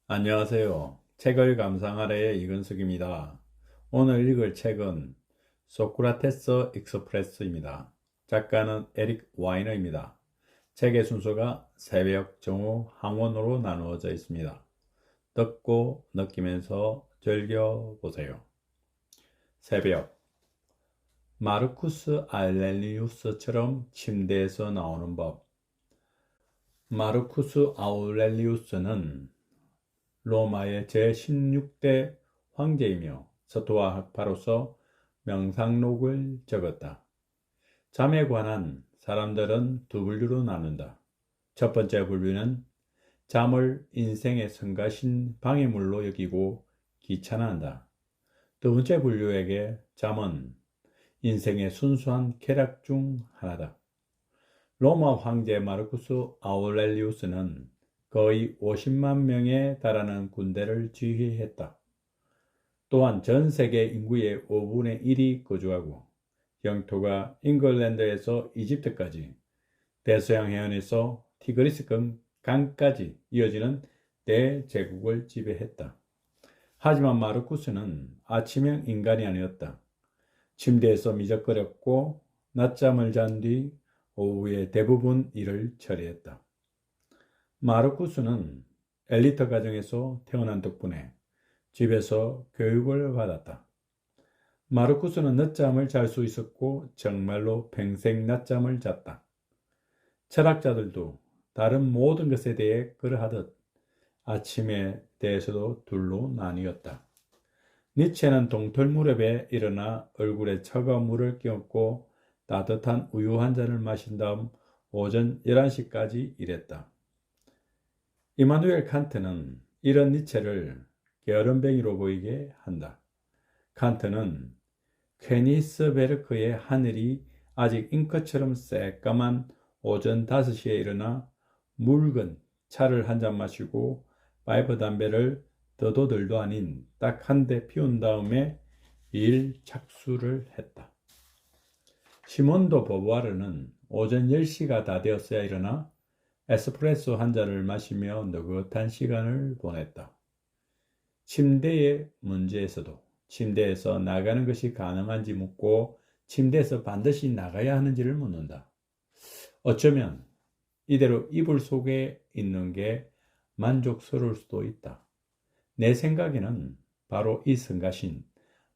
안녕하세요. 책을 감상하래의 이근석입니다. 오늘 읽을 책은 소크라테스 익스프레스입니다. 작가는 에릭 와이너입니다. 책의 순서가 새벽, 정오, 항원으로 나누어져 있습니다. 듣고 느끼면서 즐겨보세요. 새벽. 마르쿠스 아울렐리우스처럼 침대에서 나오는 법. 마르쿠스 아울렐리우스는 로마의 제16대 황제이며 서토와 학파로서 명상록을 적었다. 잠에 관한 사람들은 두 분류로 나눈다. 첫 번째 분류는 잠을 인생의 성가신 방해물로 여기고 귀찮아한다. 두 번째 분류에게 잠은 인생의 순수한 쾌락 중 하나다. 로마 황제 마르쿠스 아우렐리우스는 거의 50만 명에 달하는 군대를 지휘했다. 또한 전 세계 인구의 5분의 1이 거주하고 영토가 잉글랜드에서 이집트까지 대서양 해안에서 티그리스 강까지 이어지는 대제국을 지배했다. 하지만 마르쿠스는 아침형 인간이 아니었다. 침대에서 미적거렸고 낮잠을 잔 뒤 오후에 대부분 일을 처리했다. 마르쿠스는 엘리트 가정에서 태어난 덕분에 집에서 교육을 받았다. 마르쿠스는 늦잠을 잘 수 있었고 정말로 평생 낮잠을 잤다. 철학자들도 다른 모든 것에 대해 그러하듯 아침에 대해서도 둘로 나뉘었다. 니체는 동틀 무렵에 일어나 얼굴에 차가운 물을 끼얹고 따뜻한 우유 한 잔을 마신 다음 오전 11시까지 일했다. 이마누엘 칸트는 이런 니체를 게으름뱅이로 보이게 한다. 칸트는 퀘니스베르크의 하늘이 아직 잉크처럼 새까만 오전 5시에 일어나 묽은 차를 한 잔 마시고 파이프 담배를 더도들도 아닌 딱 한 대 피운 다음에 일 착수를 했다. 시몬도 보부아르는 오전 10시가 다 되었어야 일어나 에스프레소 한 잔을 마시며 느긋한 시간을 보냈다. 침대의 문제에서도 침대에서 나가는 것이 가능한지 묻고 침대에서 반드시 나가야 하는지를 묻는다. 어쩌면 이대로 이불 속에 있는 게 만족스러울 수도 있다. 내 생각에는 바로 이 성가신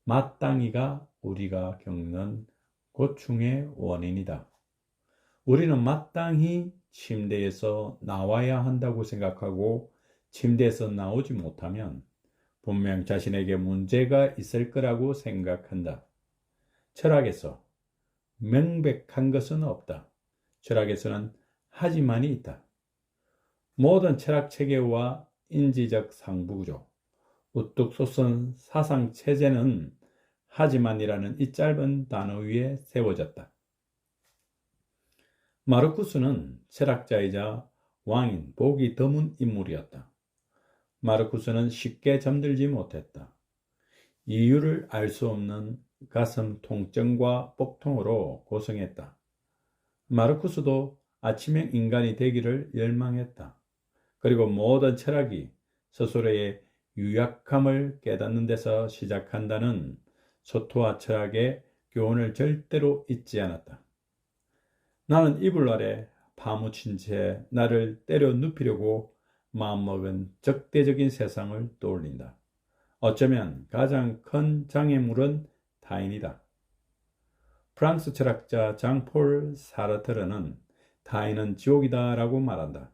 마땅히가 우리가 겪는 고충의 원인이다. 우리는 마땅히 침대에서 나와야 한다고 생각하고 침대에서 나오지 못하면 분명 자신에게 문제가 있을 거라고 생각한다. 철학에서 명백한 것은 없다. 철학에서는 하지만이 있다. 모든 철학 체계와 인지적 상부구조, 우뚝 솟은 사상 체제는 하지만이라는 이 짧은 단어 위에 세워졌다. 마르쿠스는 철학자이자 왕인 복이 드문 인물이었다. 마르쿠스는 쉽게 잠들지 못했다. 이유를 알 수 없는 가슴 통증과 복통으로 고생했다. 마르쿠스도 아침형 인간이 되기를 열망했다. 그리고 모든 철학이 스스로의 유약함을 깨닫는 데서 시작한다는 소토와 철학의 교훈을 절대로 잊지 않았다. 나는 이불 아래 파묻힌 채 나를 때려 눕히려고 마음먹은 적대적인 세상을 떠올린다. 어쩌면 가장 큰 장애물은 타인이다. 프랑스 철학자 장폴 사르트르는 타인은 지옥이다 라고 말한다.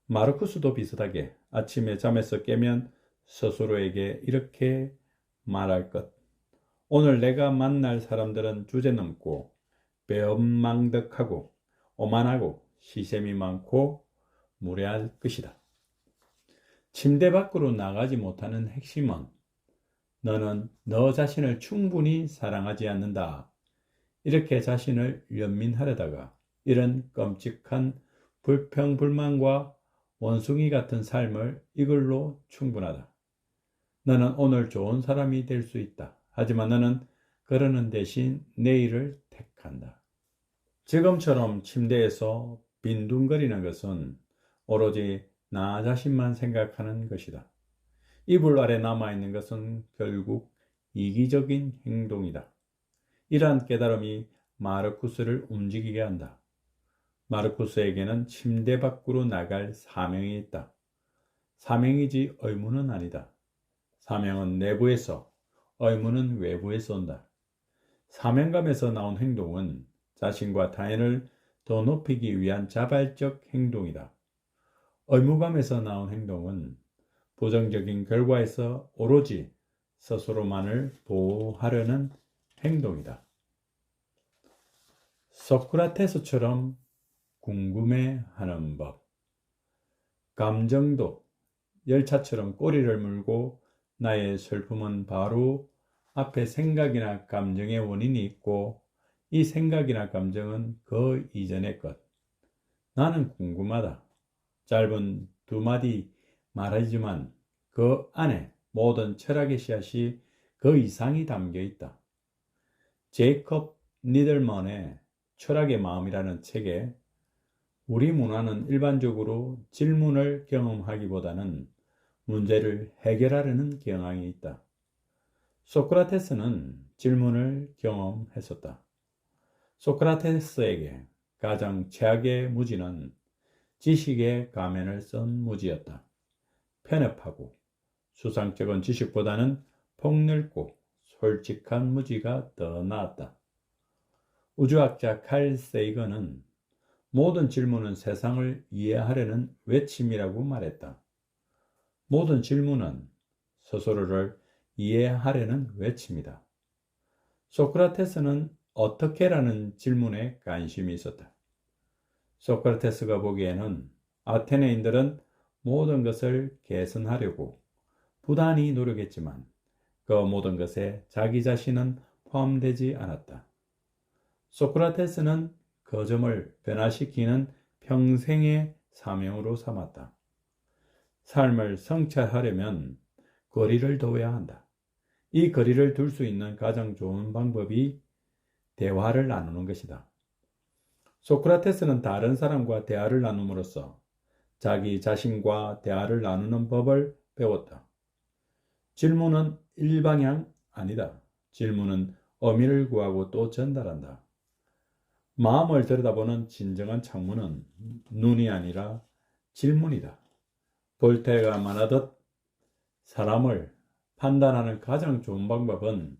마르쿠스도 비슷하게 아침에 잠에서 깨면 스스로에게 이렇게 말할 것. 오늘 내가 만날 사람들은 주제넘고 배엄망덕하고 오만하고 시샘이 많고 무례할 것이다. 침대 밖으로 나가지 못하는 핵심은 너는 너 자신을 충분히 사랑하지 않는다. 이렇게 자신을 연민하려다가 이런 끔찍한 불평불만과 원숭이 같은 삶을 이걸로 충분하다. 너는 오늘 좋은 사람이 될 수 있다. 하지만 너는 그러는 대신 내일을 택한다. 지금처럼 침대에서 빈둥거리는 것은 오로지 나 자신만 생각하는 것이다. 이불 아래 남아있는 것은 결국 이기적인 행동이다. 이러한 깨달음이 마르쿠스를 움직이게 한다. 마르쿠스에게는 침대 밖으로 나갈 사명이 있다. 사명이지 의무는 아니다. 사명은 내부에서, 의무는 외부에서 온다. 사명감에서 나온 행동은 자신과 타인을 더 높이기 위한 자발적 행동이다. 의무감에서 나온 행동은 부정적인 결과에서 오로지 스스로만을 보호하려는 행동이다. 소크라테스처럼 궁금해하는 법. 감정도 열차처럼 꼬리를 물고 나의 슬픔은 바로 앞에 생각이나 감정의 원인이 있고 이 생각이나 감정은 그 이전의 것. 나는 궁금하다. 짧은 두 마디 말이지만 그 안에 모든 철학의 씨앗이 그 이상이 담겨 있다. 제이컵 니들먼의 철학의 마음이라는 책에 우리 문화는 일반적으로 질문을 경험하기보다는 문제를 해결하려는 경향이 있다. 소크라테스는 질문을 경험했었다. 소크라테스에게 가장 최악의 무지는 지식의 가면을 쓴 무지였다. 편협하고 수상쩍은 지식보다는 폭넓고 솔직한 무지가 더 나았다. 우주학자 칼 세이건은 모든 질문은 세상을 이해하려는 외침이라고 말했다. 모든 질문은 스스로를 이해하려는 외침이다. 소크라테스는 어떻게라는 질문에 관심이 있었다. 소크라테스가 보기에는 아테네인들은 모든 것을 개선하려고 부단히 노력했지만 그 모든 것에 자기 자신은 포함되지 않았다. 소크라테스는 그 점을 변화시키는 평생의 사명으로 삼았다. 삶을 성찰하려면 거리를 둬야 한다. 이 거리를 둘 수 있는 가장 좋은 방법이 대화를 나누는 것이다. 소크라테스는 다른 사람과 대화를 나눔으로써 자기 자신과 대화를 나누는 법을 배웠다. 질문은 일방향 아니다. 질문은 의미를 구하고 또 전달한다. 마음을 들여다보는 진정한 창문은 눈이 아니라 질문이다. 볼테르가 말하듯 사람을 판단하는 가장 좋은 방법은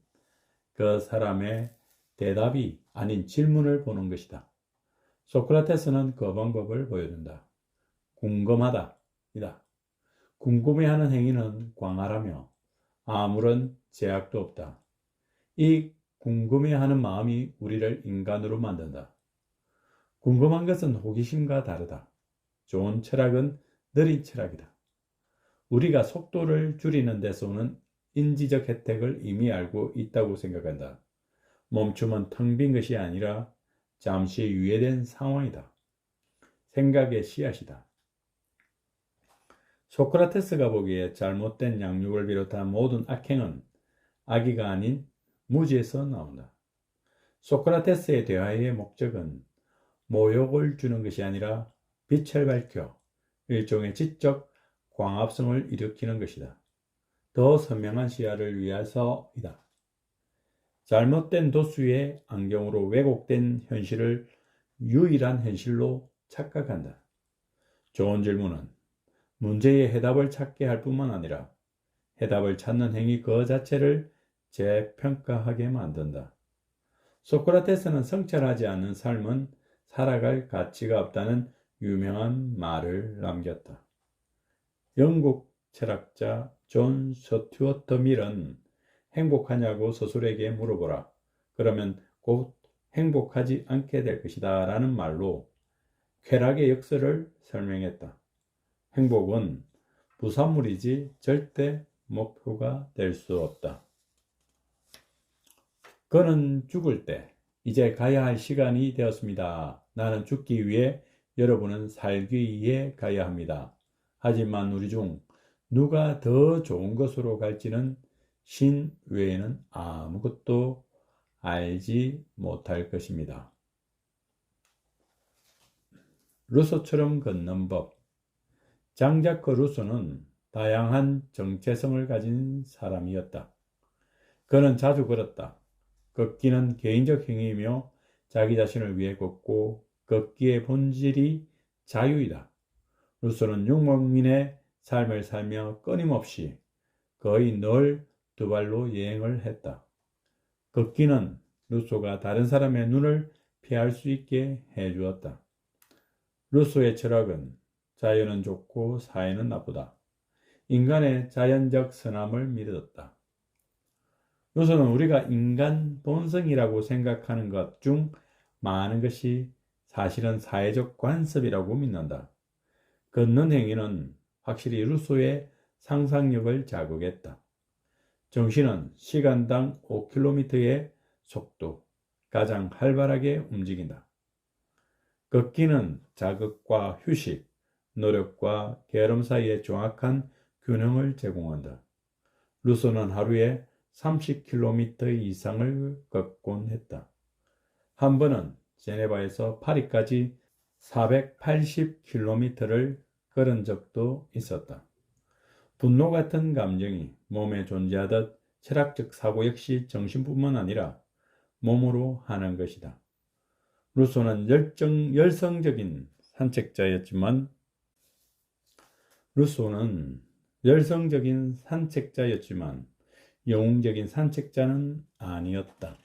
그 사람의 대답이 아닌 질문을 보는 것이다. 소크라테스는 그 방법을 보여준다. 궁금하다. 이다. 궁금해하는 행위는 광활하며 아무런 제약도 없다. 이 궁금해하는 마음이 우리를 인간으로 만든다. 궁금한 것은 호기심과 다르다. 좋은 철학은 느린 철학이다. 우리가 속도를 줄이는 데서 오는 인지적 혜택을 이미 알고 있다고 생각한다. 멈춤은 텅 빈 것이 아니라 잠시 유예된 상황이다. 생각의 씨앗이다. 소크라테스가 보기에 잘못된 양육을 비롯한 모든 악행은 악의가 아닌 무지에서 나온다. 소크라테스의 대화의 목적은 모욕을 주는 것이 아니라 빛을 밝혀 일종의 지적 광합성을 일으키는 것이다. 더 선명한 시야를 위해서이다. 잘못된 도수의 안경으로 왜곡된 현실을 유일한 현실로 착각한다. 좋은 질문은 문제의 해답을 찾게 할 뿐만 아니라 해답을 찾는 행위 그 자체를 재평가하게 만든다. 소크라테스는 성찰하지 않는 삶은 살아갈 가치가 없다는 유명한 말을 남겼다. 영국 철학자 존 스튜어트 밀은 행복하냐고 스스로에게 물어보라. 그러면 곧 행복하지 않게 될 것이다 라는 말로 쾌락의 역설을 설명했다. 행복은 부산물이지 절대 목표가 될 수 없다. 그는 죽을 때 이제 가야 할 시간이 되었습니다. 나는 죽기 위해, 여러분은 살기 위해 가야 합니다. 하지만 우리 중 누가 더 좋은 것으로 갈지는 신 외에는 아무것도 알지 못할 것입니다. 루소처럼 걷는 법. 장자크 루소는 다양한 정체성을 가진 사람이었다. 그는 자주 걸었다. 걷기는 개인적 행위이며 자기 자신을 위해 걷고 걷기의 본질이 자유이다. 루소는 유목민의 삶을 살며 끊임없이 거의 늘 두 발로 여행을 했다. 걷기는 루소가 다른 사람의 눈을 피할 수 있게 해주었다. 루소의 철학은 자연은 좋고 사회는 나쁘다. 인간의 자연적 선함을 믿었다. 루소는 우리가 인간 본성이라고 생각하는 것 중 많은 것이 사실은 사회적 관습이라고 믿는다. 걷는 행위는 확실히 루소의 상상력을 자극했다. 정신은 시간당 5km의 속도, 가장 활발하게 움직인다. 걷기는 자극과 휴식, 노력과 게으름 사이의 정확한 균형을 제공한다. 루소는 하루에 30km 이상을 걷곤 했다. 한 번은 제네바에서 파리까지 480km를 걸은 적도 있었다. 분노 같은 감정이 몸에 존재하듯 철학적 사고 역시 정신뿐만 아니라 몸으로 하는 것이다. 루소는 열성적인 산책자였지만 영웅적인 산책자는 아니었다.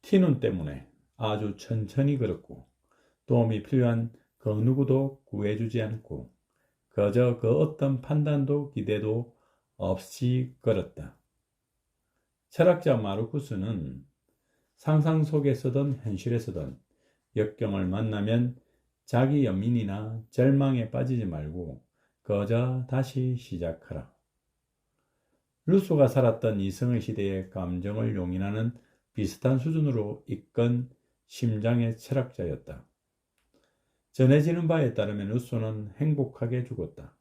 티눈 때문에 아주 천천히 걸었고 도움이 필요한 그 누구도 구해주지 않고 그저 그 어떤 판단도 기대도 없이 걸었다. 철학자 마르쿠스는 상상 속에서든 현실에서든 역경을 만나면 자기 연민이나 절망에 빠지지 말고 그저 다시 시작하라. 루소가 살았던 이성의 시대의 감정을 용인하는 비슷한 수준으로 이끈 심장의 철학자였다. 전해지는 바에 따르면 루소는 행복하게 죽었다.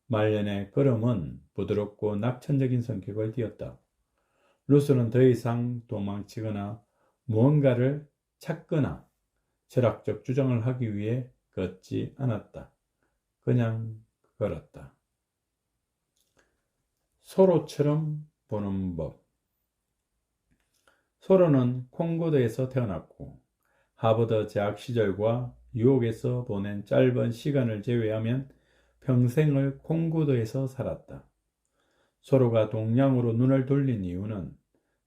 말년의 걸음은 부드럽고 낙천적인 성격을 띠었다. 루소는 더 이상 도망치거나 무언가를 찾거나 철학적 주장을 하기 위해 걷지 않았다. 그냥 걸었다. 소로처럼 보는 법. 소로는 콩고드에서 태어났고 하버드 재학 시절과 뉴욕에서 보낸 짧은 시간을 제외하면 평생을 콩고드에서 살았다. 소로가 동양으로 눈을 돌린 이유는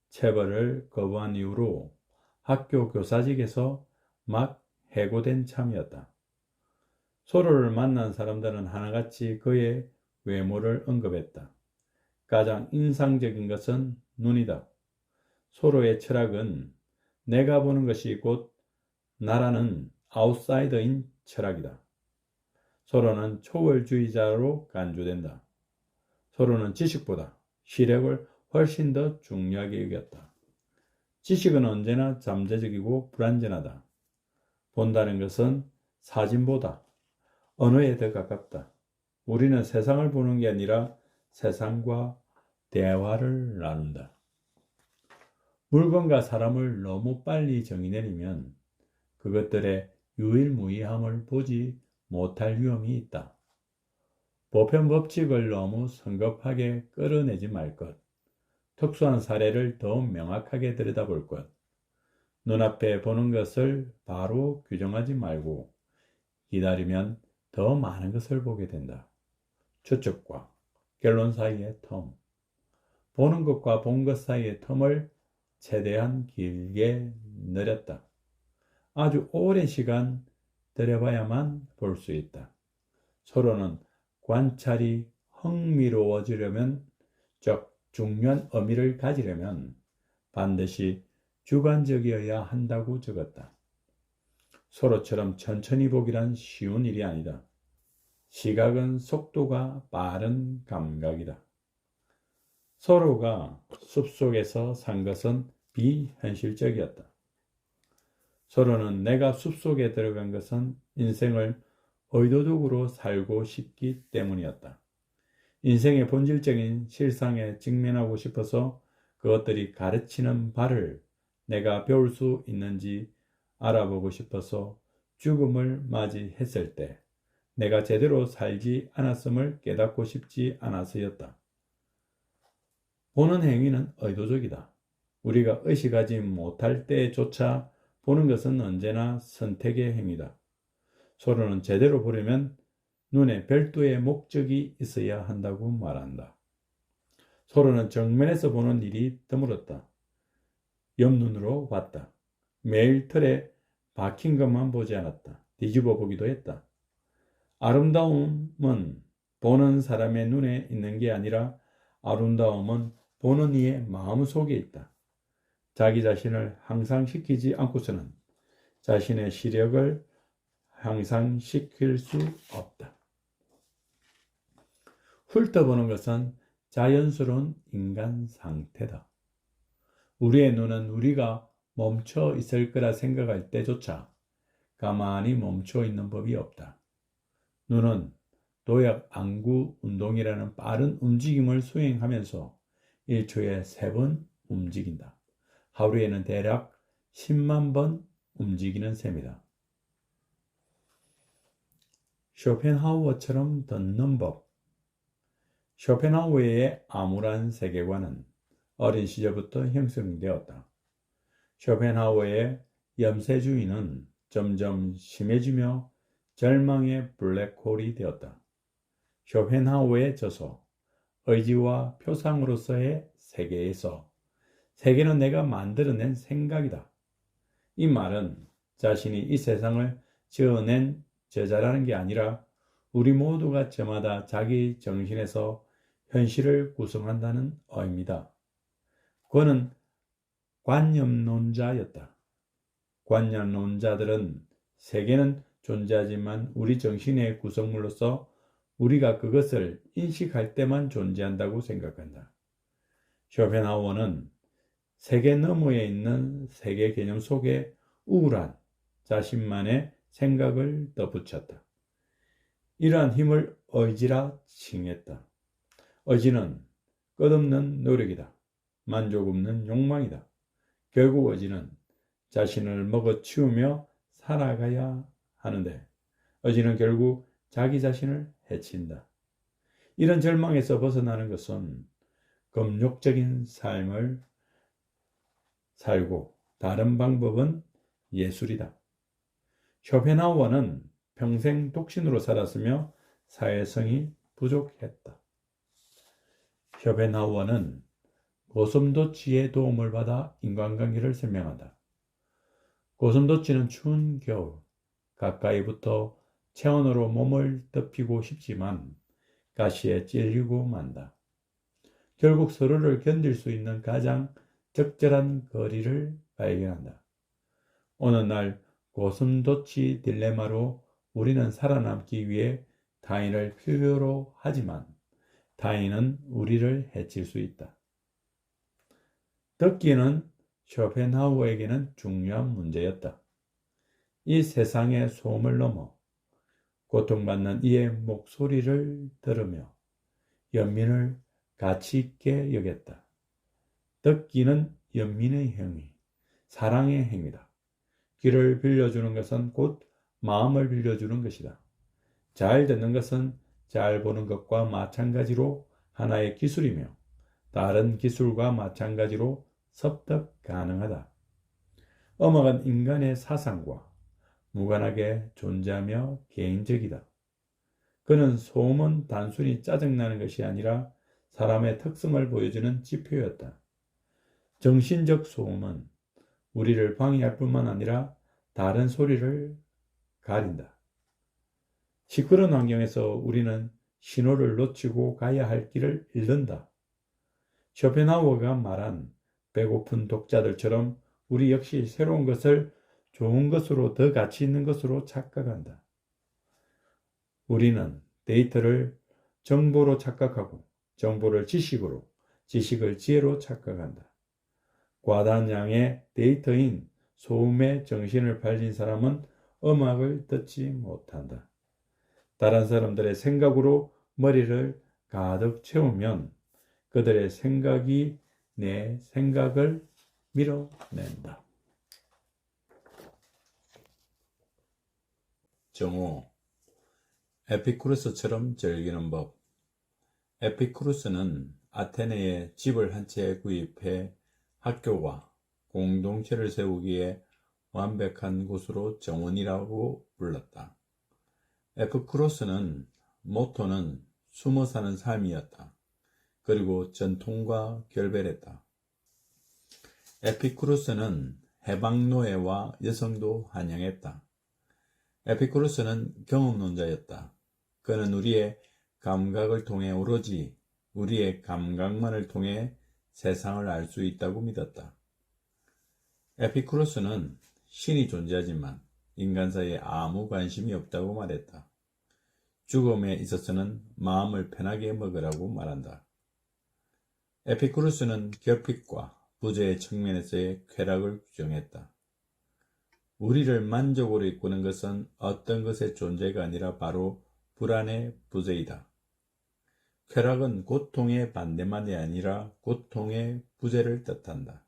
체벌을 거부한 이유로 학교 교사직에서 막 해고된 참이었다. 소로를 만난 사람들은 하나같이 그의 외모를 언급했다. 가장 인상적인 것은 눈이다. 소로의 철학은 내가 보는 것이 곧 나라는 아웃사이더인 철학이다. 소로는 초월주의자로 간주된다. 소로는 지식보다 시력을 훨씬 더 중요하게 여겼다. 지식은 언제나 잠재적이고 불완전하다. 본다는 것은 사진보다 언어에 더 가깝다. 우리는 세상을 보는 게 아니라 세상과 대화를 나눈다. 물건과 사람을 너무 빨리 정의내리면 그것들의 유일무이함을 보지 못할 위험이 있다. 보편 법칙을 너무 성급하게 끌어내지 말 것. 특수한 사례를 더 명확하게 들여다볼 것. 눈앞에 보는 것을 바로 규정하지 말고 기다리면 더 많은 것을 보게 된다. 추측과 결론 사이의 텀. 보는 것과 본 것 사이의 텀을 최대한 길게 늘렸다. 아주 오랜 시간 들여봐야만 볼 수 있다. 서로는 관찰이 흥미로워지려면, 즉 중요한 의미를 가지려면 반드시 주관적이어야 한다고 적었다. 서로처럼 천천히 보기란 쉬운 일이 아니다. 시각은 속도가 빠른 감각이다. 서로가 숲속에서 산 것은 비현실적이었다. 서로는 내가 숲속에 들어간 것은 인생을 의도적으로 살고 싶기 때문이었다. 인생의 본질적인 실상에 직면하고 싶어서 그것들이 가르치는 바를 내가 배울 수 있는지 알아보고 싶어서 죽음을 맞이했을 때 내가 제대로 살지 않았음을 깨닫고 싶지 않아서였다. 보는 행위는 의도적이다. 우리가 의식하지 못할 때조차 보는 것은 언제나 선택의 행위다. 서로는 제대로 보려면 눈에 별도의 목적이 있어야 한다고 말한다. 서로는 정면에서 보는 일이 드물었다. 옆눈으로 봤다. 매일 틀에 박힌 것만 보지 않았다. 뒤집어 보기도 했다. 아름다움은 보는 사람의 눈에 있는 게 아니라 아름다움은 보는 이의 마음속에 있다. 자기 자신을 향상시키지 않고서는 자신의 시력을 향상시킬 수 없다. 훑어보는 것은 자연스러운 인간 상태다. 우리의 눈은 우리가 멈춰 있을 거라 생각할 때조차 가만히 멈춰 있는 법이 없다. 눈은 도약 안구 운동이라는 빠른 움직임을 수행하면서 1초에 3번 움직인다. 하루에는 대략 10만 번 움직이는 셈이다. 쇼펜하우어처럼 듣는 법. 쇼펜하우어의 암울한 세계관은 어린 시절부터 형성되었다. 쇼펜하우어의 염세주의는 점점 심해지며 절망의 블랙홀이 되었다. 쇼펜하우어의 저서 의지와 표상으로서의 세계에서 세계는 내가 만들어낸 생각이다. 이 말은 자신이 이 세상을 지어낸 저자라는 게 아니라 우리 모두가 저마다 자기 정신에서 현실을 구성한다는 의미다. 그는 관념론자였다. 관념론자들은 세계는 존재하지만 우리 정신의 구성물로서 우리가 그것을 인식할 때만 존재한다고 생각한다. 쇼펜하우어는 세계 너머에 있는 세계 개념 속에 우울한 자신만의 생각을 덧붙였다. 이러한 힘을 의지라 칭했다. 의지는 끝없는 노력이다. 만족 없는 욕망이다. 결국 의지는 자신을 먹어치우며 살아가야 하는데 의지는 결국 자기 자신을 해친다. 이런 절망에서 벗어나는 것은 금욕적인 삶을 살고 다른 방법은 예술이다. 쇼펜하우어는 평생 독신으로 살았으며 사회성이 부족했다. 쇼펜하우어는 고슴도치의 도움을 받아 인간관계를 설명한다. 고슴도치는 추운 겨울 가까이부터 체온으로 몸을 덮이고 싶지만 가시에 찔리고 만다. 결국 서로를 견딜 수 있는 가장 적절한 거리를 발견한다. 어느 날 고슴도치 딜레마로 우리는 살아남기 위해 타인을 필요로 하지만 타인은 우리를 해칠 수 있다. 듣기는 쇼펜하우어에게는 중요한 문제였다. 이 세상의 소음을 넘어 고통받는 이의 목소리를 들으며 연민을 가치 있게 여겼다. 듣기는 연민의 행위, 사랑의 행위다. 귀를 빌려주는 것은 곧 마음을 빌려주는 것이다. 잘 듣는 것은 잘 보는 것과 마찬가지로 하나의 기술이며 다른 기술과 마찬가지로 섭득 가능하다. 음악은 인간의 사상과 무관하게 존재하며 개인적이다. 그는 소음은 단순히 짜증나는 것이 아니라 사람의 특성을 보여주는 지표였다. 정신적 소음은 우리를 방해할 뿐만 아니라 다른 소리를 가린다. 시끄러운 환경에서 우리는 신호를 놓치고 가야 할 길을 잃는다. 쇼펜하우어가 말한 배고픈 독자들처럼 우리 역시 새로운 것을 좋은 것으로 더 가치 있는 것으로 착각한다. 우리는 데이터를 정보로 착각하고 정보를 지식으로, 지식을 지혜로 착각한다. 과다한 양의 데이터인 소음에 정신을 팔린 사람은 음악을 듣지 못한다. 다른 사람들의 생각으로 머리를 가득 채우면 그들의 생각이 내 생각을 밀어낸다. 정오. 에피쿠로스처럼 즐기는 법. 에피쿠로스는 아테네에 집을 한 채 구입해 학교와 공동체를 세우기에 완벽한 곳으로 정원이라고 불렀다. 에피쿠로스는 모토는 숨어 사는 삶이었다. 그리고 전통과 결별했다. 에피쿠로스는 해방노예와 여성도 환영했다. 에피쿠로스는 경험론자였다. 그는 우리의 감각을 통해 오로지 우리의 감각만을 통해 세상을 알 수 있다고 믿었다. 에피쿠로스는 신이 존재하지만 인간 사이에 아무 관심이 없다고 말했다. 죽음에 있어서는 마음을 편하게 먹으라고 말한다. 에피쿠로스는 결핍과 부재의 측면에서의 쾌락을 규정했다. 우리를 만족으로 이끄는 것은 어떤 것의 존재가 아니라 바로 불안의 부재이다. 쾌락은 고통의 반대만이 아니라 고통의 부재를 뜻한다.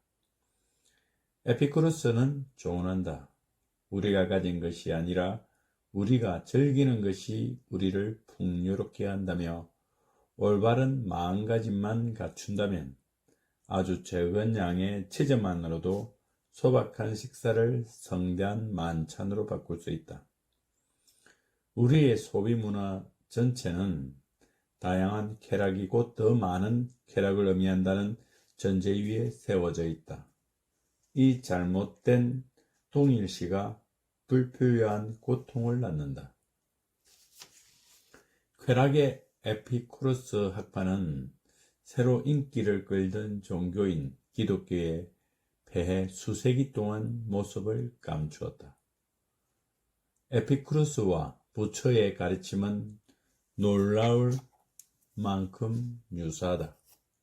에피쿠로스는 조언한다. 우리가 가진 것이 아니라 우리가 즐기는 것이 우리를 풍요롭게 한다며 올바른 마음가짐만 갖춘다면 아주 적은 양의 치즈만으로도 소박한 식사를 성대한 만찬으로 바꿀 수 있다. 우리의 소비 문화 전체는 다양한 쾌락이 곧 더 많은 쾌락을 의미한다는 전제 위에 세워져 있다. 이 잘못된 동일시가 불필요한 고통을 낳는다. 쾌락의 에피쿠로스 학파는 새로 인기를 끌던 종교인 기독교의 폐해 수세기 동안 모습을 감추었다. 에피쿠로스와 부처의 가르침은 놀라울 만큼 유사하다.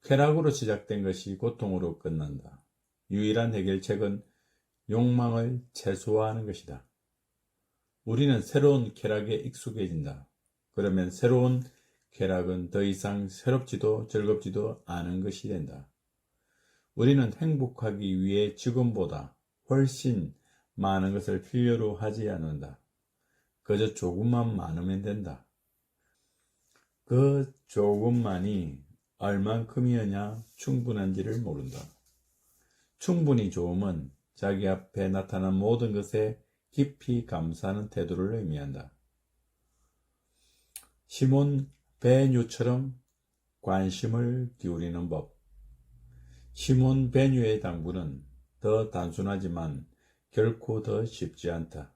쾌락으로 시작된 것이 고통으로 끝난다. 유일한 해결책은 욕망을 최소화하는 것이다. 우리는 새로운 쾌락에 익숙해진다. 그러면 새로운 쾌락은 더 이상 새롭지도 즐겁지도 않은 것이 된다. 우리는 행복하기 위해 지금보다 훨씬 많은 것을 필요로 하지 않는다. 그저 조금만 많으면 된다. 그 조금만이 얼만큼이었냐 충분한지를 모른다. 충분히 좋음은 자기 앞에 나타난 모든 것에 깊이 감사하는 태도를 의미한다. 시몬 베뉴처럼 관심을 기울이는 법. 시몬 베뉴의 당부는 더 단순하지만 결코 더 쉽지 않다.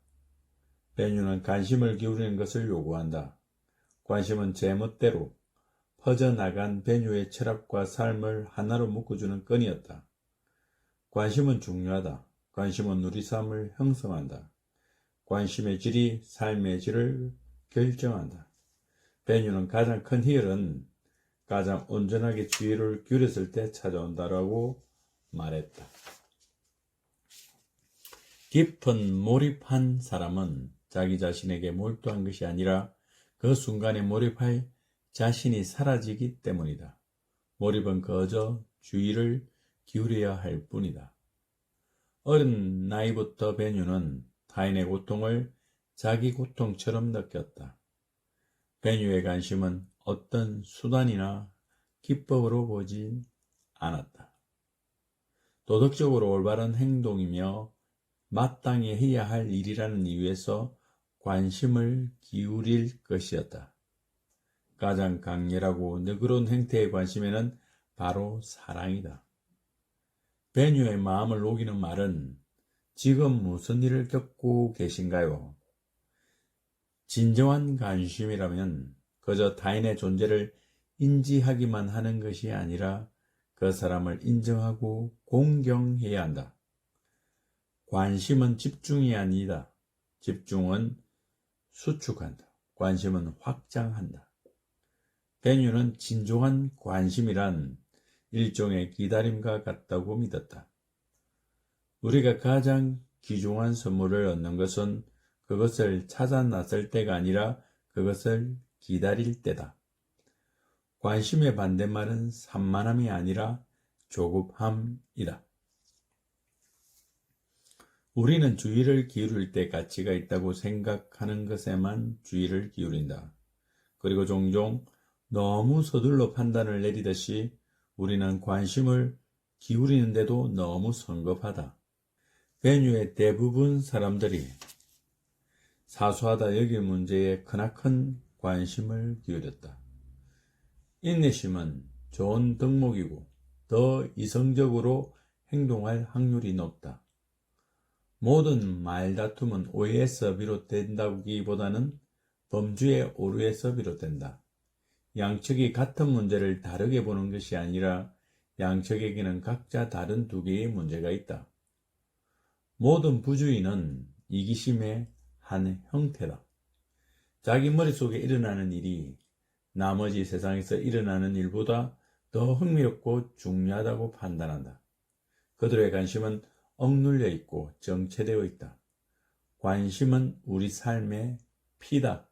베뉴는 관심을 기울이는 것을 요구한다. 관심은 제멋대로 퍼져나간 베뉴의 철학과 삶을 하나로 묶어주는 끈이었다. 관심은 중요하다. 관심은 우리 삶을 형성한다. 관심의 질이 삶의 질을 결정한다. 베뉴는 가장 큰 희열은 가장 온전하게 주의를 기울였을 때 찾아온다라고 말했다. 깊은 몰입한 사람은 자기 자신에게 몰두한 것이 아니라 그 순간에 몰입할 자신이 사라지기 때문이다. 몰입은 그저 주의를 기울여야 할 뿐이다. 어린 나이부터 베뉴는 타인의 고통을 자기 고통처럼 느꼈다. 베뉴의 관심은 어떤 수단이나 기법으로 보진 않았다. 도덕적으로 올바른 행동이며 마땅히 해야 할 일이라는 이유에서 관심을 기울일 것이었다. 가장 강렬하고 너그러운 행태의 관심에는 바로 사랑이다. 베뉴의 마음을 녹이는 말은 지금 무슨 일을 겪고 계신가요? 진정한 관심이라면 그저 타인의 존재를 인지하기만 하는 것이 아니라 그 사람을 인정하고 공경해야 한다. 관심은 집중이 아니다. 집중은 수축한다. 관심은 확장한다. 베뉴는 진정한 관심이란 일종의 기다림과 같다고 믿었다. 우리가 가장 귀중한 선물을 얻는 것은 그것을 찾아 나설 때가 아니라 그것을 기다릴 때다. 관심의 반대말은 산만함이 아니라 조급함이다. 우리는 주의를 기울일 때 가치가 있다고 생각하는 것에만 주의를 기울인다. 그리고 종종 너무 서둘러 판단을 내리듯이 우리는 관심을 기울이는데도 너무 성급하다. 베뉴의 대부분 사람들이 사소하다 여길 문제에 크나큰 관심을 기울였다. 인내심은 좋은 덕목이고 더 이성적으로 행동할 확률이 높다. 모든 말다툼은 오해에서 비롯된다기보다는 범주의 오류에서 비롯된다. 양측이 같은 문제를 다르게 보는 것이 아니라 양측에게는 각자 다른 두 개의 문제가 있다. 모든 부주의는 이기심의 한 형태다. 자기 머릿속에 일어나는 일이 나머지 세상에서 일어나는 일보다 더 흥미롭고 중요하다고 판단한다. 그들의 관심은 억눌려 있고 정체되어 있다. 관심은 우리 삶의 피다.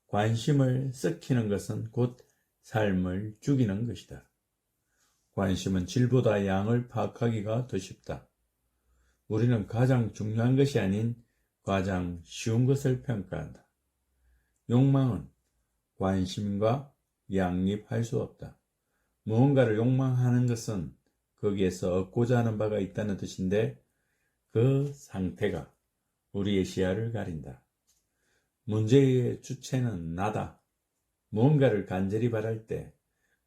관심을 썩히는 것은 곧 삶을 죽이는 것이다. 관심은 질보다 양을 파악하기가 더 쉽다. 우리는 가장 중요한 것이 아닌 가장 쉬운 것을 평가한다. 욕망은 관심과 양립할 수 없다. 무언가를 욕망하는 것은 거기에서 얻고자 하는 바가 있다는 뜻인데 그 상태가 우리의 시야를 가린다. 문제의 주체는 나다. 무언가를 간절히 바랄 때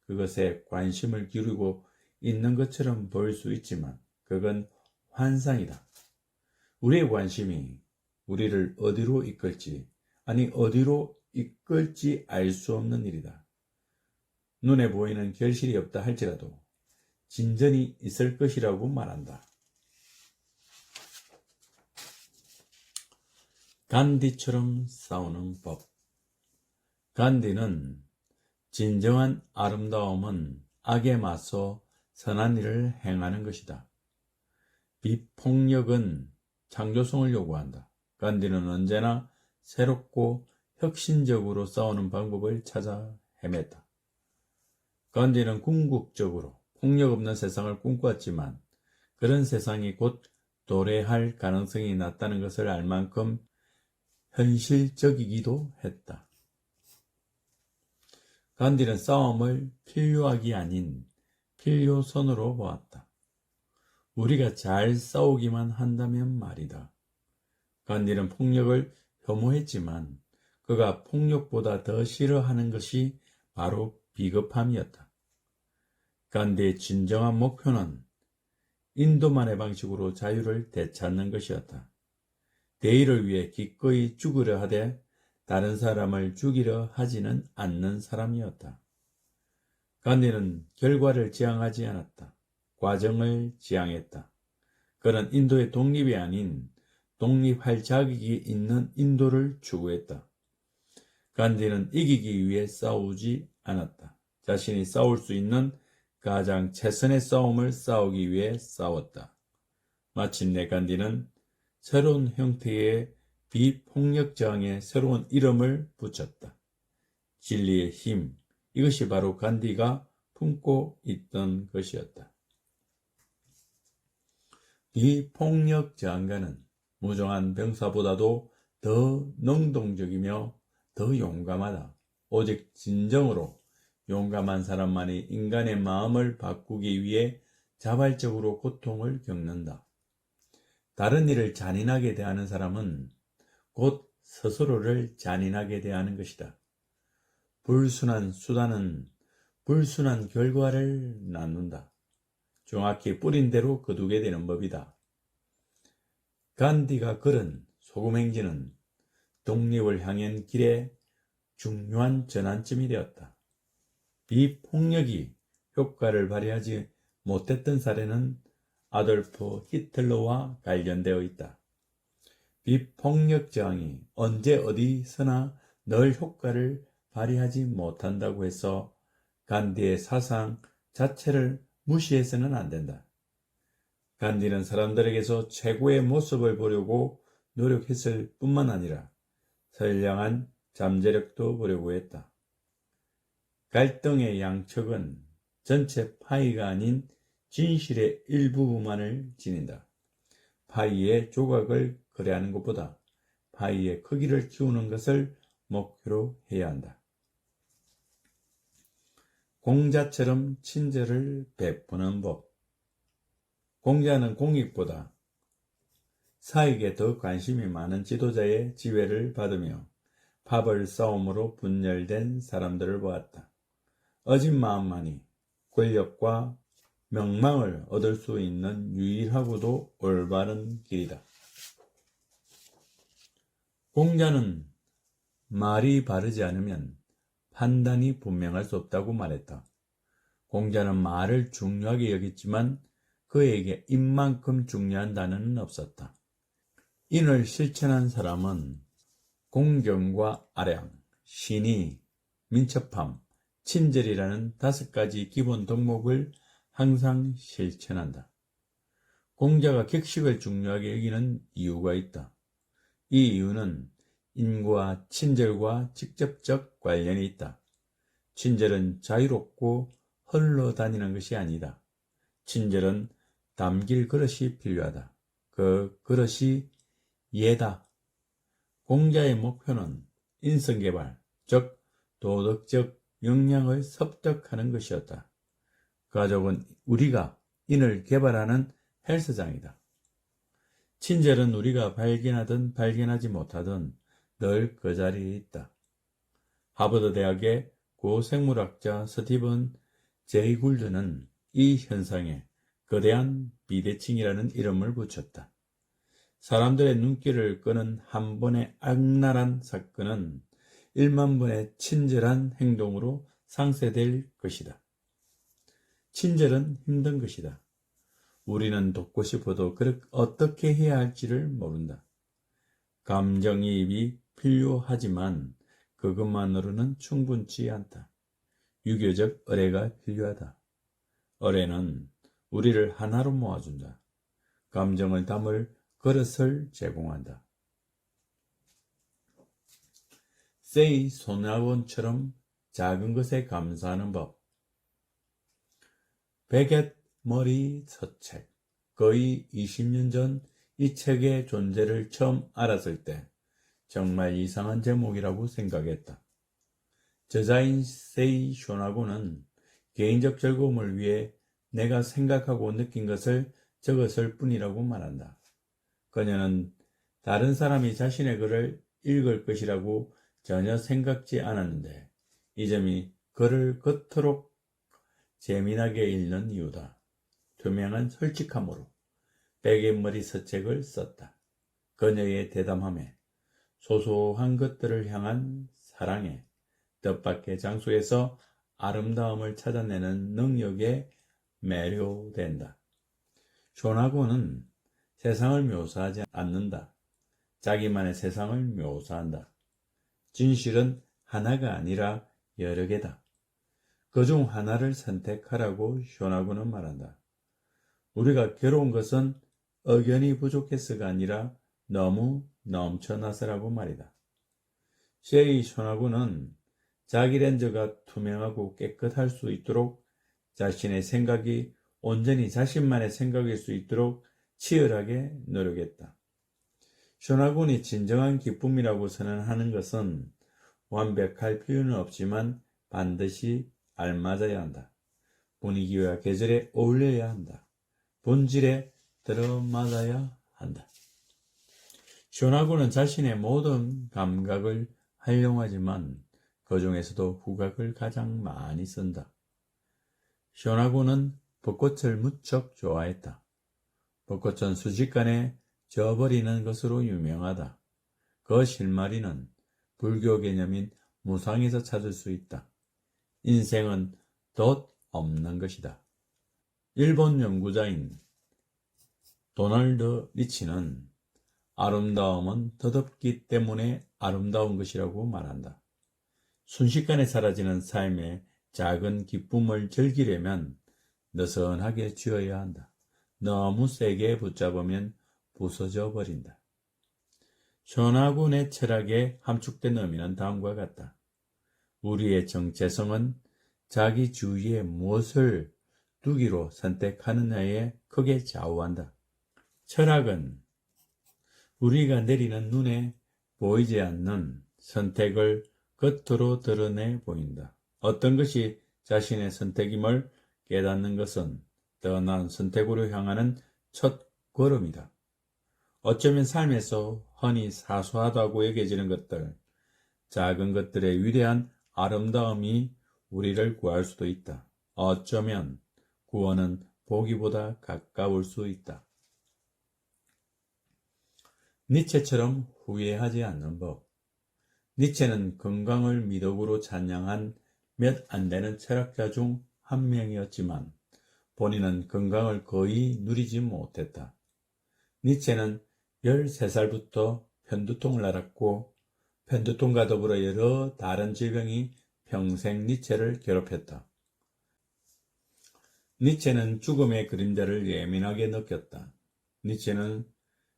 그것에 관심을 기울이고 있는 것처럼 보일 수 있지만 그건 환상이다. 우리의 관심이 우리를 어디로 이끌지, 아니 어디로 이끌지 알 수 없는 일이다. 눈에 보이는 결실이 없다 할지라도 진전이 있을 것이라고 말한다. 간디처럼 싸우는 법. 간디는 진정한 아름다움은 악에 맞서 선한 일을 행하는 것이다. 비폭력은 창조성을 요구한다. 간디는 언제나 새롭고 혁신적으로 싸우는 방법을 찾아 헤맸다. 간디는 궁극적으로 폭력 없는 세상을 꿈꿨지만 그런 세상이 곧 도래할 가능성이 낮다는 것을 알 만큼 현실적이기도 했다. 간디는 싸움을 필요악이 아닌 필요선으로 보았다. 우리가 잘 싸우기만 한다면 말이다. 간디는 폭력을 혐오했지만 그가 폭력보다 더 싫어하는 것이 바로 비겁함이었다. 간디의 진정한 목표는 인도만의 방식으로 자유를 되찾는 것이었다. 대의를 위해 기꺼이 죽으려 하되 다른 사람을 죽이려 하지는 않는 사람이었다. 간디는 결과를 지향하지 않았다. 과정을 지향했다. 그는 인도의 독립이 아닌 독립할 자격이 있는 인도를 추구했다. 간디는 이기기 위해 싸우지 않았다. 자신이 싸울 수 있는 가장 최선의 싸움을 싸우기 위해 싸웠다. 마침내 간디는 새로운 형태의 비폭력 저항에 새로운 이름을 붙였다. 진리의 힘, 이것이 바로 간디가 품고 있던 것이었다. 비폭력 저항가는 무정한 병사보다도 더 능동적이며 더 용감하다. 오직 진정으로 용감한 사람만이 인간의 마음을 바꾸기 위해 자발적으로 고통을 겪는다. 다른 이를 잔인하게 대하는 사람은 곧 스스로를 잔인하게 대하는 것이다. 불순한 수단은 불순한 결과를 낳는다. 정확히 뿌린 대로 거두게 되는 법이다. 간디가 걸은 소금행진은 독립을 향한 길에 중요한 전환점이 되었다. 비폭력이 효과를 발휘하지 못했던 사례는 아돌프 히틀러와 관련되어 있다. 비폭력 저항이 언제 어디서나 늘 효과를 발휘하지 못한다고 해서 간디의 사상 자체를 무시해서는 안 된다. 간디는 사람들에게서 최고의 모습을 보려고 노력했을 뿐만 아니라 선량한 잠재력도 보려고 했다. 갈등의 양측은 전체 파이가 아닌 진실의 일부분만을 지닌다. 파이의 조각을 거래하는 것보다 파이의 크기를 키우는 것을 목표로 해야 한다. 공자처럼 친절을 베푸는 법. 공자는 공익보다 사익에 더 관심이 많은 지도자의 지혜를 받으며 파벌 싸움으로 분열된 사람들을 보았다. 어진 마음만이 권력과 명망을 얻을 수 있는 유일하고도 올바른 길이다. 공자는 말이 바르지 않으면 판단이 분명할 수 없다고 말했다. 공자는 말을 중요하게 여겼지만 그에게 입만큼 중요한 단어는 없었다. 인을 실천한 사람은 공경과 아량, 신의, 민첩함, 친절이라는 5가지 기본 덕목을 항상 실천한다. 공자가 격식을 중요하게 여기는 이유가 있다. 이 이유는 인과 친절과 직접적 관련이 있다. 친절은 자유롭고 흘러다니는 것이 아니다. 친절은 담길 그릇이 필요하다. 그 그릇이 예다. 공자의 목표는 인성개발, 즉 도덕적 역량을 습득하는 것이었다. 가족은 우리가 인을 개발하는 헬스장이다. 친절은 우리가 발견하든 발견하지 못하든 늘 그 자리에 있다. 하버드 대학의 고생물학자 스티븐 제이 굴드는 이 현상에 거대한 비대칭이라는 이름을 붙였다. 사람들의 눈길을 끄는 한 번의 악랄한 사건은 1만 번의 친절한 행동으로 상쇄될 것이다. 친절은 힘든 것이다. 우리는 돕고 싶어도 어떻게 해야 할지를 모른다. 감정이입이 필요하지만 그것만으로는 충분치 않다. 유교적 의례가 필요하다. 의례는 우리를 하나로 모아준다. 감정을 담을 그릇을 제공한다. 세이 손아원처럼 작은 것에 감사하는 법. 베갯 머리 서책. 거의 20년 전 이 책의 존재를 처음 알았을 때 정말 이상한 제목이라고 생각했다. 저자인 세이 쇼나고는 개인적 즐거움을 위해 내가 생각하고 느낀 것을 적었을 뿐이라고 말한다. 그녀는 다른 사람이 자신의 글을 읽을 것이라고 전혀 생각지 않았는데 이 점이 글을 그토록 재미나게 읽는 이유다. 투명한 솔직함으로 베갯머리 서책을 썼다. 그녀의 대담함에, 소소한 것들을 향한 사랑에, 뜻밖의 장소에서 아름다움을 찾아내는 능력에 매료된다. 쇼나고는 세상을 묘사하지 않는다. 자기만의 세상을 묘사한다. 진실은 하나가 아니라 여러 개다. 그중 하나를 선택하라고 쇼나고는 말한다. 우리가 괴로운 것은 의견이 부족해서가 아니라 너무 넘쳐나서라고 말이다. 세이 쇼나고는 자기 렌즈가 투명하고 깨끗할 수 있도록 자신의 생각이 온전히 자신만의 생각일 수 있도록 치열하게 노력했다. 쇼나곤이 진정한 기쁨이라고 선언하는 것은 완벽할 필요는 없지만 반드시 알맞아야 한다. 분위기와 계절에 어울려야 한다. 본질에 들어맞아야 한다. 쇼나곤은 자신의 모든 감각을 활용하지만 그 중에서도 후각을 가장 많이 쓴다. 쇼나곤은 벚꽃을 무척 좋아했다. 벚꽃은 순식간에 져버리는 것으로 유명하다. 그 실마리는 불교 개념인 무상에서 찾을 수 있다. 인생은 돛 없는 것이다. 일본 연구자인 도널드 리치는 아름다움은 덧없기 때문에 아름다운 것이라고 말한다. 순식간에 사라지는 삶의 작은 기쁨을 즐기려면 느슨하게 쥐어야 한다. 너무 세게 붙잡으면 부서져 버린다. 쇼나곤의 철학에 함축된 의미는 다음과 같다. 우리의 정체성은 자기 주위에 무엇을 두기로 선택하느냐에 크게 좌우한다. 철학은 우리가 내리는 눈에 보이지 않는 선택을 겉으로 드러내 보인다. 어떤 것이 자신의 선택임을 깨닫는 것은 더 나은 선택으로 향하는 첫 걸음이다. 어쩌면 삶에서 흔히 사소하다고 여겨지는 것들, 작은 것들의 위대한 아름다움이 우리를 구할 수도 있다. 어쩌면 구원은 보기보다 가까울 수 있다. 니체처럼 후회하지 않는 법. 니체는 건강을 미덕으로 찬양한 몇 안 되는 철학자 중 한 명이었지만 본인은 건강을 거의 누리지 못했다. 니체는 13살부터 편두통을 앓았고 편두통과 더불어 여러 다른 질병이 평생 니체를 괴롭혔다. 니체는 죽음의 그림자를 예민하게 느꼈다. 니체는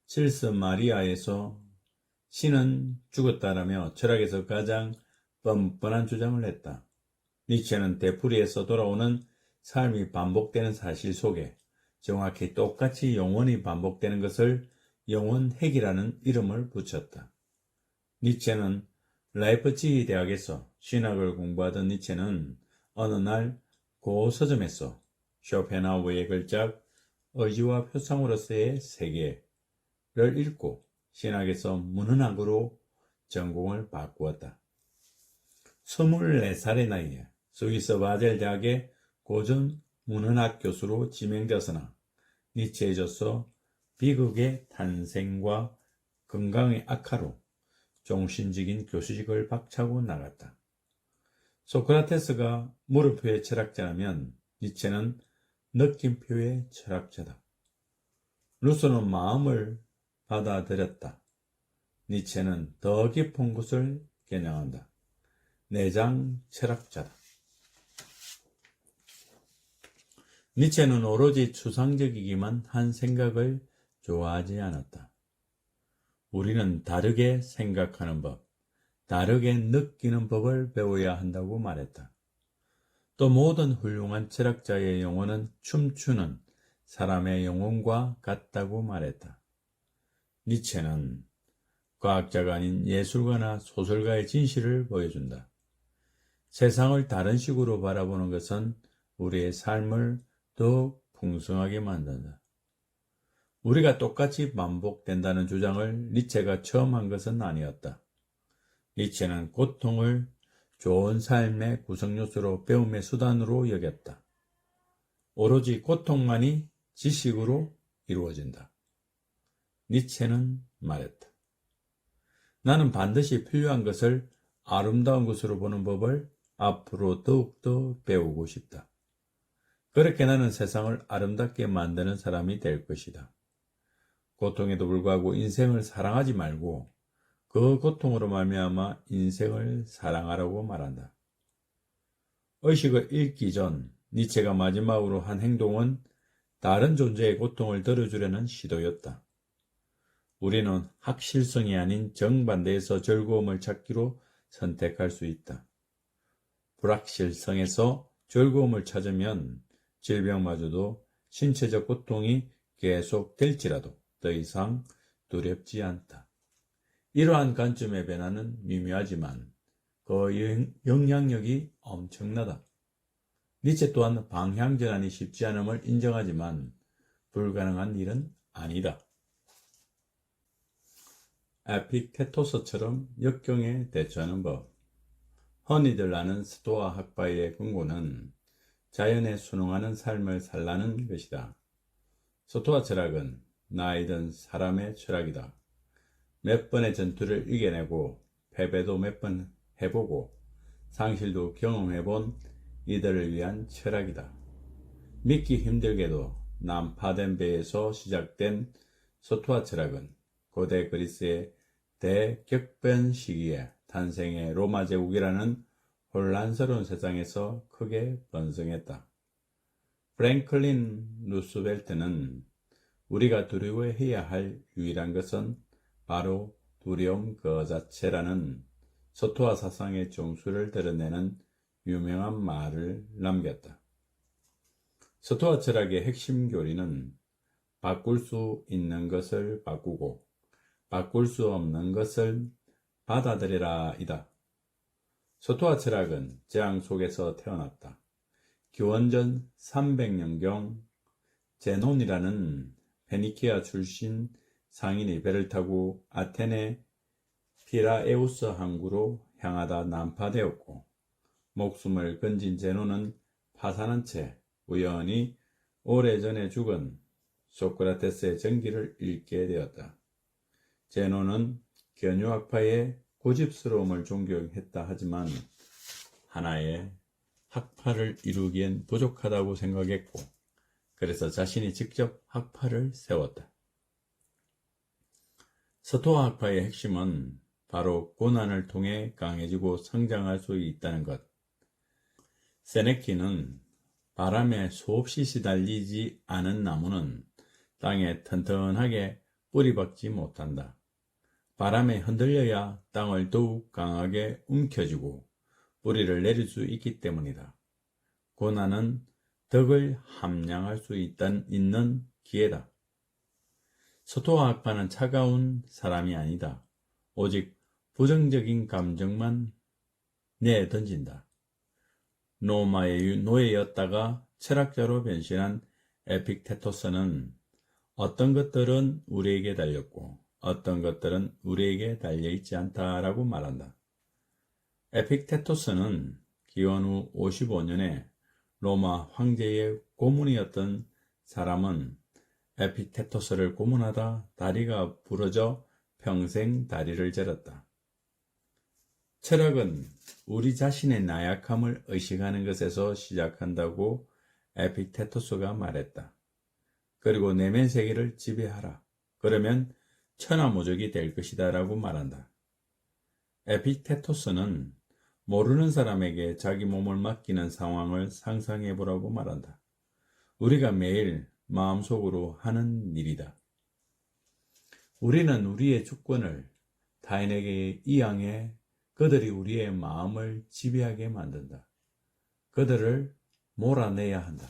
실스 마리아에서 신은 죽었다라며 철학에서 가장 뻔뻔한 주장을 했다. 니체는 되풀이에서 돌아오는 삶이 반복되는 사실 속에 정확히 똑같이 영원히 반복되는 것을 영원핵이라는 이름을 붙였다. 니체는 라이프치히 대학에서 신학을 공부하던 니체는 어느 날 고 서점에서 쇼펜하우어의 글작 의지와 표상으로서의 세계를 읽고 신학에서 문헌학으로 전공을 바꾸었다. 24살의 나이에 스위스 바젤 대학의 고전 문헌학 교수로 지명되었으나 니체에져서 비극의 탄생과 건강의 악화로 종신직인 교수직을 박차고 나갔다. 소크라테스가 물음표의 철학자라면 니체는 느낌표의 철학자다. 루소는 마음을 받아들였다. 니체는 더 깊은 곳을 겨냥한다. 내장 철학자다. 니체는 오로지 추상적이기만 한 생각을 좋아하지 않았다. 우리는 다르게 생각하는 법, 다르게 느끼는 법을 배워야 한다고 말했다. 또 모든 훌륭한 철학자의 영혼은 춤추는 사람의 영혼과 같다고 말했다. 니체는 과학자가 아닌 예술가나 소설가의 진실을 보여준다. 세상을 다른 식으로 바라보는 것은 우리의 삶을 더욱 풍성하게 만든다. 우리가 똑같이 반복된다는 주장을 니체가 처음 한 것은 아니었다. 니체는 고통을 좋은 삶의 구성요소로 배움의 수단으로 여겼다. 오로지 고통만이 지식으로 이루어진다. 니체는 말했다. 나는 반드시 필요한 것을 아름다운 것으로 보는 법을 앞으로 더욱더 배우고 싶다. 그렇게 나는 세상을 아름답게 만드는 사람이 될 것이다. 고통에도 불구하고 인생을 사랑하지 말고 그 고통으로 말미암아 인생을 사랑하라고 말한다. 의식을 읽기 전 니체가 마지막으로 한 행동은 다른 존재의 고통을 덜어주려는 시도였다. 우리는 확실성이 아닌 정반대에서 즐거움을 찾기로 선택할 수 있다. 불확실성에서 즐거움을 찾으면 질병마저도 신체적 고통이 계속될지라도 더 이상 두렵지 않다. 이러한 관점의 변화는 미묘하지만 그 영향력이 엄청나다. 니체 또한 방향 전환이 쉽지 않음을 인정하지만 불가능한 일은 아니다. 에픽테토스처럼 역경에 대처하는 법. 흔히들 아는 스토아 학파의 근고는 자연에 순응하는 삶을 살라는 것이다. 스토아 철학은 나이 든 사람의 철학이다. 몇 번의 전투를 이겨내고 패배도 몇 번 해보고 상실도 경험해본 이들을 위한 철학이다. 믿기 힘들게도 난파된 배에서 시작된 스토아 철학은 고대 그리스의 대격변 시기에 탄생의 로마 제국이라는 혼란스러운 세상에서 크게 번성했다. 프랭클린 루스벨트는 우리가 두려워해야 할 유일한 것은 바로 두려움 그 자체라는 스토아 사상의 정수를 드러내는 유명한 말을 남겼다. 스토아 철학의 핵심 교리는 바꿀 수 있는 것을 바꾸고 바꿀 수 없는 것을 받아들여라 이다. 소토와 철학은 재앙 속에서 태어났다. 기원전 300년경 제논이라는 페니키아 출신 상인이 배를 타고 아테네 피라에우스 항구로 향하다 난파되었고 목숨을 건진 제논은 파산한 채 우연히 오래전에 죽은 소크라테스의 전기를 읽게 되었다. 제논은 견유학파의 고집스러움을 존경했다 하지만 하나의 학파를 이루기엔 부족하다고 생각했고 그래서 자신이 직접 학파를 세웠다. 서토아 학파의 핵심은 바로 고난을 통해 강해지고 성장할 수 있다는 것. 세네키는 바람에 수없이 시달리지 않은 나무는 땅에 튼튼하게 뿌리박지 못한다. 바람에 흔들려야 땅을 더욱 강하게 움켜쥐고 뿌리를 내릴 수 있기 때문이다. 고난은 덕을 함양할 수 있는 기회다. 서토아 학파는 차가운 사람이 아니다. 오직 부정적인 감정만 내던진다. 로마의 노예였다가 철학자로 변신한 에픽테토스는 어떤 것들은 우리에게 달렸고 어떤 것들은 우리에게 달려있지 않다라고 말한다. 에픽테토스는 기원 후 55년에 로마 황제의 고문이었던 사람은 에픽테토스를 고문하다 다리가 부러져 평생 다리를 절었다. 철학은 우리 자신의 나약함을 의식하는 것에서 시작한다고 에픽테토스가 말했다. 그리고 내면 세계를 지배하라. 그러면 천하무적이 될 것이다 라고 말한다. 에픽테토스는 모르는 사람에게 자기 몸을 맡기는 상황을 상상해 보라고 말한다. 우리가 매일 마음속으로 하는 일이다. 우리는 우리의 주권을 타인에게 이양해 그들이 우리의 마음을 지배하게 만든다. 그들을 몰아내야 한다.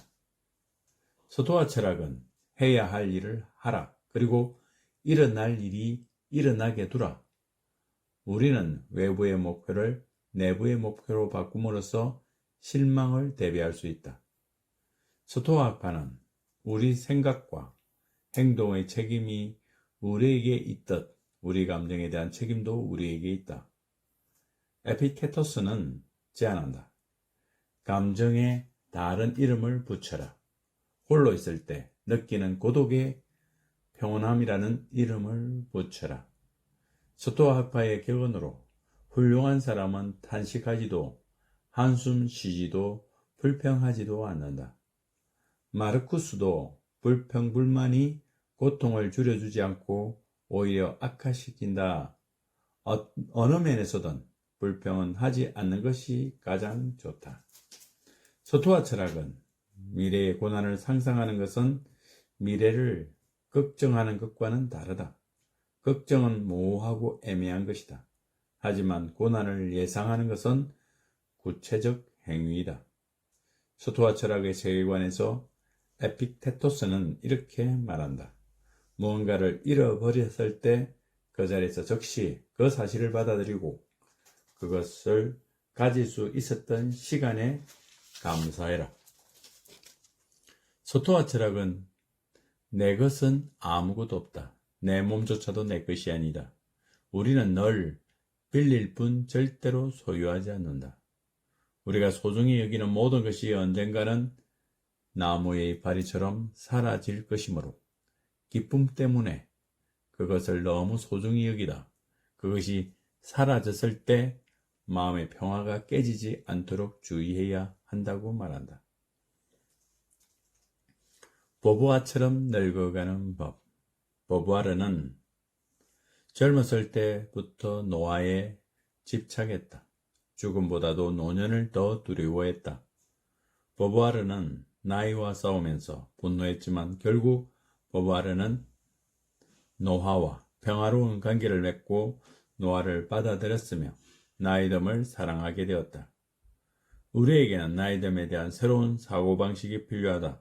서토아 철학은 해야 할 일을 하라. 그리고 일어날 일이 일어나게 두라. 우리는 외부의 목표를 내부의 목표로 바꿈으로써 실망을 대비할 수 있다. 서토아 학파는 우리 생각과 행동의 책임이 우리에게 있듯 우리 감정에 대한 책임도 우리에게 있다. 에픽테토스는 제안한다. 감정에 다른 이름을 붙여라. 홀로 있을 때 느끼는 고독의 평온함이라는 이름을 붙여라. 서토아 학파의 격언으로 훌륭한 사람은 탄식하지도 한숨 쉬지도 불평하지도 않는다. 마르쿠스도 불평불만이 고통을 줄여주지 않고 오히려 악화시킨다. 어느 면에서든 불평은 하지 않는 것이 가장 좋다. 서토아 철학은 미래의 고난을 상상하는 것은 미래를 걱정하는 것과는 다르다. 걱정은 모호하고 애매한 것이다. 하지만 고난을 예상하는 것은 구체적 행위이다. 서토아 철학의 세계관에서 에픽테토스는 이렇게 말한다. 무언가를 잃어버렸을 때 그 자리에서 즉시 그 사실을 받아들이고 그것을 가질 수 있었던 시간에 감사해라. 서토아 철학은 내 것은 아무것도 없다. 내 몸조차도 내 것이 아니다. 우리는 널 빌릴 뿐 절대로 소유하지 않는다. 우리가 소중히 여기는 모든 것이 언젠가는 나무의 바리처럼 사라질 것이므로 기쁨 때문에 그것을 너무 소중히 여기다. 그것이 사라졌을 때 마음의 평화가 깨지지 않도록 주의해야 한다고 말한다. 보부아처럼 늙어가는 법. 보부아르는 젊었을 때부터 노화에 집착했다. 죽음보다도 노년을 더 두려워했다. 보부아르는 나이와 싸우면서 분노했지만 결국 보부아르는 노화와 평화로운 관계를 맺고 노화를 받아들였으며 나이듦을 사랑하게 되었다. 우리에게는 나이듦에 대한 새로운 사고방식이 필요하다.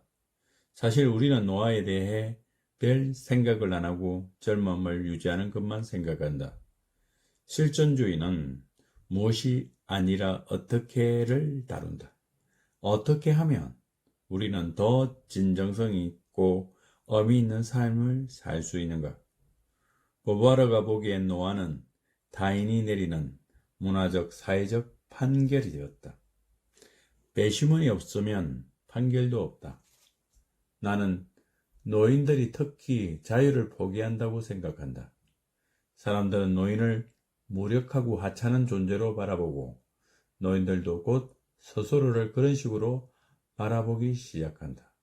사실 우리는 노화에 대해 별 생각을 안 하고 젊음을 유지하는 것만 생각한다. 실존주의는 무엇이 아니라 어떻게를 다룬다. 어떻게 하면 우리는 더 진정성이 있고 의미 있는 삶을 살 수 있는가? 보부아르가 보기엔 노아는 타인이 내리는 문화적, 사회적 판결이 되었다. 배심원이 없으면 판결도 없다. 나는 노인들이 특히 자유를 포기한다고 생각한다. 사람들은 노인을 무력하고 하찮은 존재로 바라보고 노인들도 곧 스스로를 그런 식으로 바라보기 시작한다.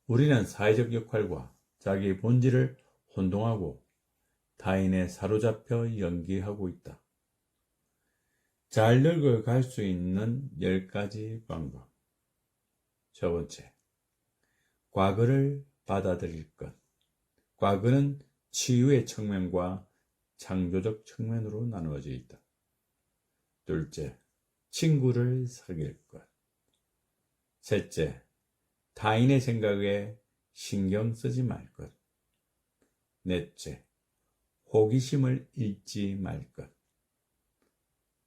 우리는 사회적 역할과 자기의 본질을 혼동하고 타인에 사로잡혀 연기하고 있다. 잘 늙어갈 수 있는 10가지 방법. 첫 번째, 과거를 받아들일 것. 과거는 치유의 측면과 창조적 측면으로 나누어져 있다. 둘째, 친구를 사귈 것. 셋째, 타인의 생각에 신경 쓰지 말 것. 넷째, 호기심을 잃지 말 것.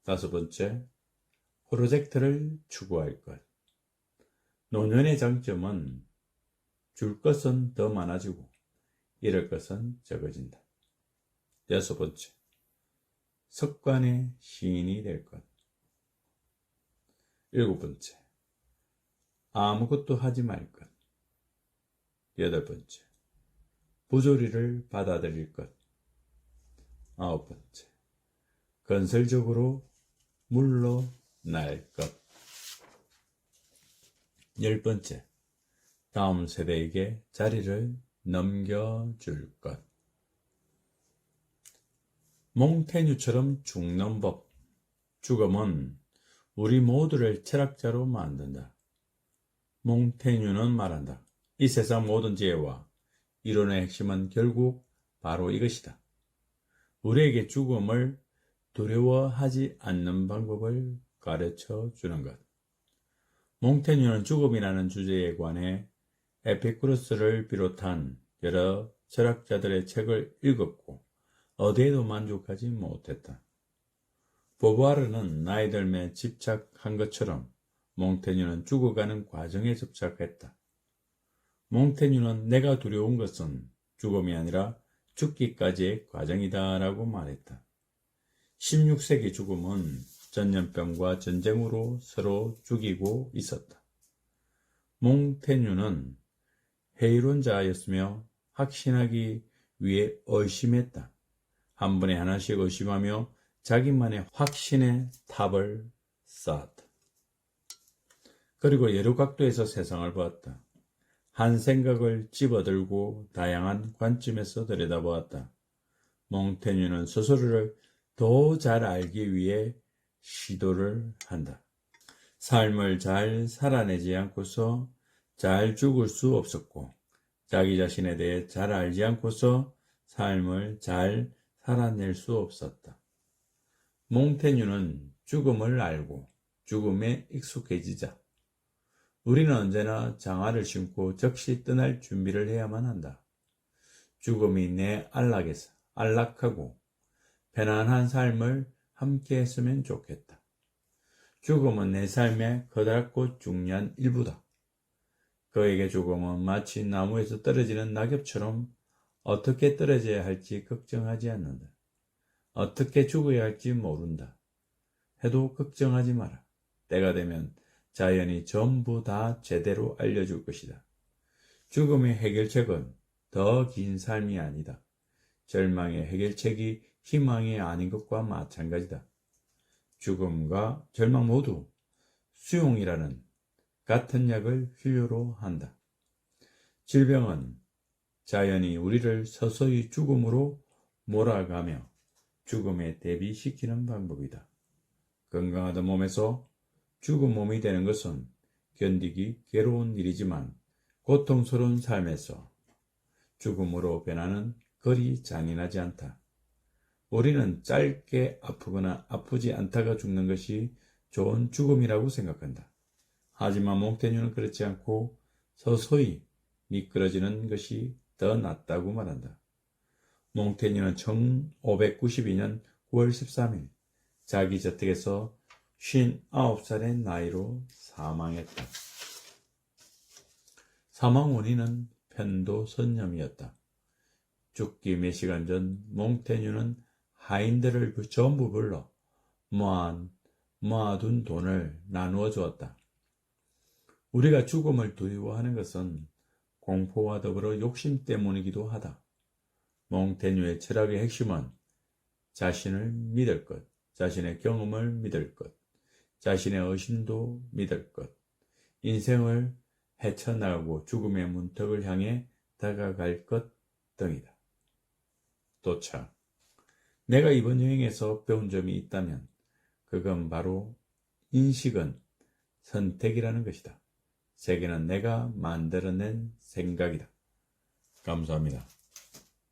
다섯 번째, 프로젝트를 추구할 것. 노년의 장점은 줄 것은 더 많아지고 잃을 것은 적어진다. 여섯 번째, 습관의 시인이 될 것. 일곱 번째, 아무것도 하지 말 것. 여덟 번째, 부조리를 받아들일 것. 아홉 번째, 건설적으로 물러날 것. 열 번째, 다음 세대에게 자리를 넘겨줄 것. 몽테뉴처럼 죽는 법. 죽음은 우리 모두를 철학자로 만든다. 몽테뉴는 말한다. 이 세상 모든 지혜와 이론의 핵심은 결국 바로 이것이다. 우리에게 죽음을 두려워하지 않는 방법을 가르쳐 주는 것. 몽테뉴는 죽음이라는 주제에 관해 에피쿠로스를 비롯한 여러 철학자들의 책을 읽었고 어디에도 만족하지 못했다. 보부아르는 나이 들매 집착한 것처럼 몽테뉴는 죽어가는 과정에 집착했다. 몽테뉴는 내가 두려운 것은 죽음이 아니라 죽기까지의 과정이다 라고 말했다. 16세기 죽음은 전염병과 전쟁으로 서로 죽이고 있었다. 몽테뉴는 회의론자였으며 확신하기 위해 의심했다. 한 번에 하나씩 의심하며 자기만의 확신의 탑을 쌓았다. 그리고 여러 각도에서 세상을 보았다. 한 생각을 집어들고 다양한 관점에서 들여다보았다. 몽테뉴는 스스로를 더 잘 알기 위해 시도를 한다. 삶을 잘 살아내지 않고서 잘 죽을 수 없었고 자기 자신에 대해 잘 알지 않고서 삶을 잘 살아낼 수 없었다. 몽테뉴는 죽음을 알고 죽음에 익숙해지자 우리는 언제나 장화를 신고 즉시 떠날 준비를 해야만 한다. 죽음이 내 안락에서 안락하고 편안한 삶을 함께 했으면 좋겠다. 죽음은 내 삶의 커다랗고 중요한 일부다. 그에게 죽음은 마치 나무에서 떨어지는 낙엽처럼 어떻게 떨어져야 할지 걱정하지 않는다. 어떻게 죽어야 할지 모른다. 해도 걱정하지 마라. 때가 되면 자연이 전부 다 제대로 알려줄 것이다. 죽음의 해결책은 더 긴 삶이 아니다. 절망의 해결책이 희망이 아닌 것과 마찬가지다. 죽음과 절망 모두 수용이라는 같은 약을 필요로 한다. 질병은 자연이 우리를 서서히 죽음으로 몰아가며 죽음에 대비시키는 방법이다. 건강하던 몸에서 죽은 몸이 되는 것은 견디기 괴로운 일이지만 고통스러운 삶에서 죽음으로 변하는 그리 잔인하지 않다. 우리는 짧게 아프거나 아프지 않다가 죽는 것이 좋은 죽음이라고 생각한다. 하지만 몽테뉴는 그렇지 않고 서서히 미끄러지는 것이 더 낫다고 말한다. 몽테뉴는 1592년 9월 13일 자기 저택에서 59살의 나이로 사망했다. 사망 원인은 편도선염이었다. 죽기 몇 시간 전 몽테뉴는 하인들을 전부 불러 모아둔 돈을 나누어 주었다. 우리가 죽음을 두려워하는 것은 공포와 더불어 욕심 때문이기도 하다. 몽테뉴의 철학의 핵심은 자신을 믿을 것, 자신의 경험을 믿을 것, 자신의 의심도 믿을 것, 인생을 헤쳐나가고 죽음의 문턱을 향해 다가갈 것 등이다. 도착. 내가 이번 여행에서 배운 점이 있다면 그건 바로 인식은 선택이라는 것이다. 세계는 내가 만들어낸 생각이다. 감사합니다.